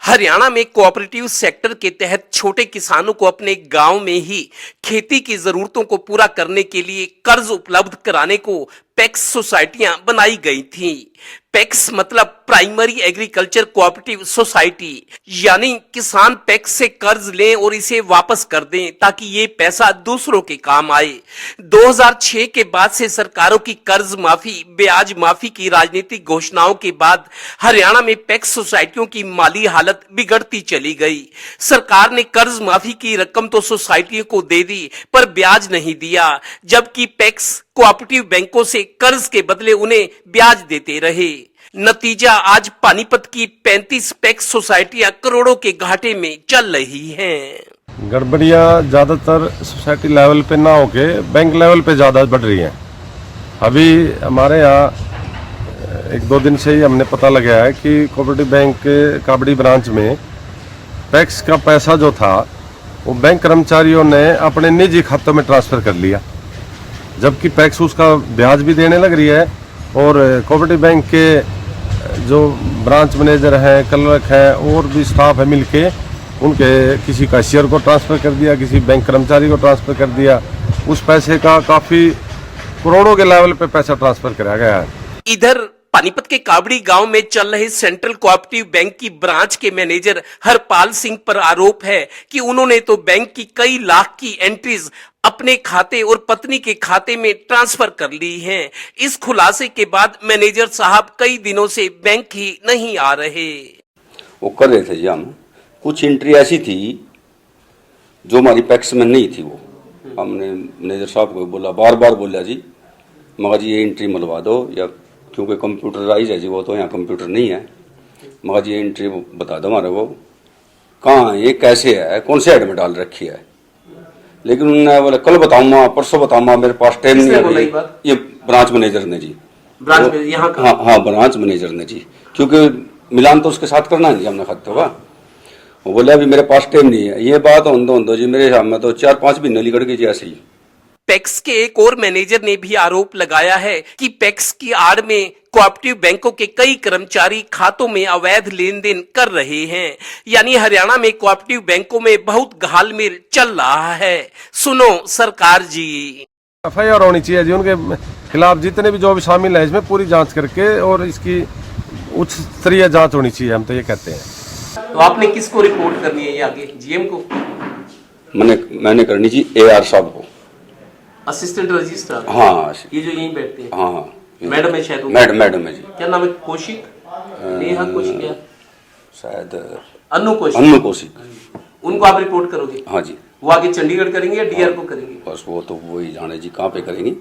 हरियाणा में cooperative sector के तहत छोटे किसानों को अपने गांव में ही खेती की जरूरतों को पूरा करने के लिए कर्ज उपलब्ध कराने को पैक्स सोसाइटियां बनाई गई थीं। पैक्स मतलब प्राइमरी एग्रीकल्चर कोऑपरेटिव सोसाइटी, यानी किसान पैक्स से कर्ज लें और इसे वापस कर दें ताकि ये पैसा दूसरों के काम आए। 2006 के बाद से सरकारों की कर्ज माफी, ब्याज माफी की राजनीतिक घोषणाओं के बाद हरियाणा में पैक्स सोसाइटियों की माली हालत बिगड़ती चली गई। सरकार ने कर्ज माफी की रकम तो सोसाइटियों को दे दी पर ब्याज नहीं दिया, जबकि पैक्स कोऑपरेटिव बैंकों से कर्ज के बदले उन्हें ब्याज देते रहे। नतीजा आज पानीपत की 35 पैक्स सोसाइटियां करोड़ों के घाटे में चल रही हैं। गड़बड़ियां ज्यादातर सोसाइटी लेवल पे ना होके बैंक लेवल पे ज्यादा बढ़ रही हैं। अभी हमारे यहाँ एक दो दिन से ही हमने पता लगा है कि कोऑपरेटिव बैंक के काबड़ी ब्रांच में पैक्स का पैसा जो था वो बैंक कर्मचारियों ने अपने निजी खातों में ट्रांसफर कर लिया, जबकि पैक्स उसका ब्याज भी देने लग रही है। और कोऑपरेटिव बैंक के जो ब्रांच मैनेजर हैं, क्लर्क हैं और भी स्टाफ है मिलके उनके किसी कैशियर को ट्रांसफ़र कर दिया, किसी बैंक कर्मचारी को ट्रांसफ़र कर दिया। उस पैसे का काफ़ी करोड़ों के लेवल पे पैसा ट्रांसफ़र कराया गया है। इधर पानीपत के काबड़ी गांव में चल रहे सेंट्रल कोऑपरेटिव बैंक की ब्रांच के मैनेजर हरपाल सिंह पर आरोप है कि उन्होंने तो बैंक की कई लाख की एंट्रीज अपने खाते और पत्नी के खाते में ट्रांसफर कर ली हैं। इस खुलासे के बाद मैनेजर साहब कई दिनों से बैंक ही नहीं आ रहे। वो कर रहे थे जी, हम कुछ एंट्री ऐसी थी जो हमारी पैक्स में नहीं थी। वो हमने मैनेजर साहब को बोला, बार बार बोला जी मगर जी ये एंट्री मलवा दो, या क्योंकि कंप्यूटराइज है जी वो, तो यहाँ कंप्यूटर नहीं है, मगर जी ये एंट्री बता दो हमारे को कहाँ है, ये कैसे है, कौन से हेड में डाल रखी है। लेकिन उन्होंने बोले कल बताऊंगा, परसों बताऊंगा, मेरे पास टाइम नहीं है। ये ब्रांच मैनेजर ने जी, ब्रांच यहाँ का? हाँ ब्रांच मैनेजर ने जी, क्योंकि मिलान तो उसके साथ करना है जी हमने खाते का। वो बोले अभी मेरे पास टाइम नहीं है। ये बात होंदो जी मेरे सामने तो 4-5 महीने निकल गई जी ऐसे ही। पैक्स के एक और मैनेजर ने भी आरोप लगाया है कि पैक्स की आड़ में कोऑपरेटिव बैंकों के कई कर्मचारी खातों में अवैध लेन देन कर रहे हैं, यानी हरियाणा में कोऑपरेटिव बैंकों में बहुत घालमेल चल रहा है। सुनो सरकार जी, एफआईआर होनी चाहिए जी उनके खिलाफ, जितने भी जो भी शामिल है इसमें पूरी जांच करके और इसकी उच्च स्तरीय जांच होनी चाहिए, हम तो ये कहते हैं। तो आपने किसको रिपोर्ट करनी है ये आगे, जीएम को? मैंने करनी जी एआर साहब को, असिस्टेंट रजिस्ट्रार। हाँ ये जो यहीं बैठते हैं। हाँ मैडम है शायद, मैडम है जी। क्या नाम है? कौशिक, नेहा कौशिक, क्या शायद अनु कौशिक। उनको आप रिपोर्ट करोगे? हाँ जी। वो आगे चंडीगढ़ करेंगे या डीआर को करेंगे? बस वो तो वही जाने जी कहाँ पे करेंगी।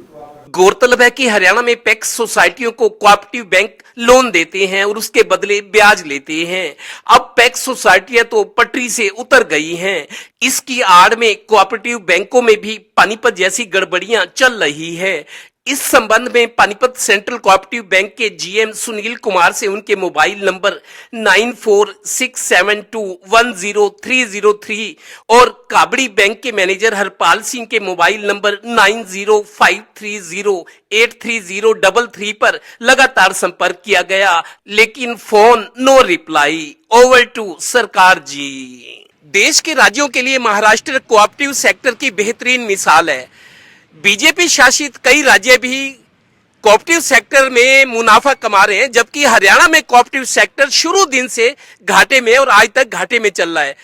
गौरतलब है कि हरियाणा में पैक्स सोसाइटियों को कोऑपरेटिव बैंक लोन देते हैं और उसके बदले ब्याज लेते हैं। अब पैक्स सोसाइटियां तो पटरी से उतर गई हैं। इसकी आड़ में कोऑपरेटिव बैंकों में भी पानीपत जैसी गड़बड़ियां चल रही है। इस संबंध में पानीपत सेंट्रल कोऑपरेटिव बैंक के जीएम सुनील कुमार से उनके मोबाइल नंबर 9467210303 और काबड़ी बैंक के मैनेजर हरपाल सिंह के मोबाइल नंबर 9053083033 पर लगातार संपर्क किया गया, लेकिन phone no reply. Over to सरकार जी। देश के राज्यों के लिए महाराष्ट्र कोऑपरेटिव सेक्टर की बेहतरीन मिसाल है। बीजेपी शासित कई राज्य भी कोऑपरेटिव सेक्टर में मुनाफा कमा रहे हैं, जबकि हरियाणा में कोऑपरेटिव सेक्टर शुरू दिन से घाटे में और आज तक घाटे में चल रहा है।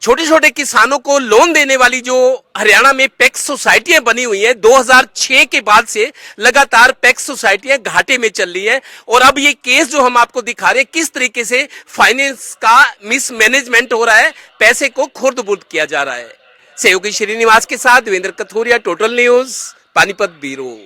छोटे छोटे किसानों को लोन देने वाली जो हरियाणा में पैक्स सोसाइटियां बनी हुई हैं, 2006 के बाद से लगातार पैक्स सोसाइटियां घाटे में चल रही हैं। और अब ये केस जो हम आपको दिखा रहे हैं, किस तरीके से फाइनेंस का मिसमैनेजमेंट हो रहा है, पैसे को खुर्द-बुर्द किया जा रहा है। सहयोगी श्रीनिवास के साथ Devendra Kathoria, total news, Panipat bureau.